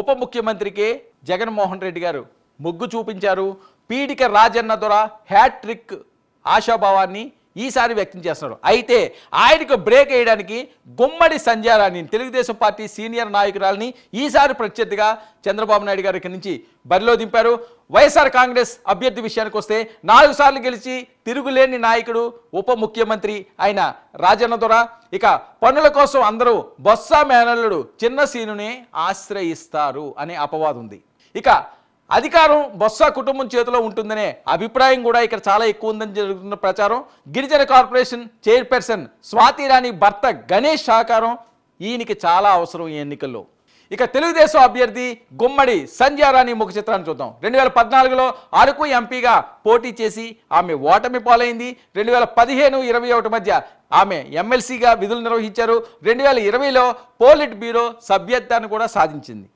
ఉప ముఖ్యమంత్రికి జగన్మోహన్ రెడ్డి గారు మొగ్గు చూపించారు. పీడిక రాజన్న దొర హ్యాట్రిక్ ఆశాభావాన్ని ఈసారి వ్యక్తం చేస్తున్నారు. అయితే ఆయనకు బ్రేక్ వేయడానికి గుమ్మడి సంధ్యారాణి తెలుగుదేశం పార్టీ సీనియర్ నాయకురాలని ఈసారి ప్రత్యర్థిగా చంద్రబాబు నాయుడు గారి ఇక్కడి నుంచి బరిలో దింపారు. వైఎస్ఆర్ కాంగ్రెస్ అభ్యర్థి విషయానికి వస్తే 4 సార్లు గెలిచి తిరుగులేని నాయకుడు ఉప ముఖ్యమంత్రి అయిన రాజన్న దొర. ఇక పనుల కోసం అందరూ బొత్స మేనల్లుడు చిన్న సీనునే ఆశ్రయిస్తారు అనే అపవాదం ఉంది. ఇక అధికారం బొత్స కుటుంబం చేతిలో ఉంటుందనే అభిప్రాయం కూడా ఇక్కడ చాలా ఎక్కువ ఉందని జరుగుతున్న ప్రచారం. గిరిజన కార్పొరేషన్ చైర్పర్సన్ స్వాతి రాణి భర్త గణేష్ సహకారం ఈయనకి చాలా అవసరం ఈ ఎన్నికల్లో. ఇక తెలుగుదేశం అభ్యర్థి గుమ్మడి సంధ్యారాణి ముఖ చిత్రాన్ని చూద్దాం. 2014లో అరకు ఎంపీగా పోటీ చేసి ఆమె ఓటమి పాలైంది. 2015-21 మధ్య ఆమె ఎమ్మెల్సీగా విధులు నిర్వహించారు. 2020లో పోలిట్ బ్యూరో సభ్యత్వాన్ని కూడా సాధించింది.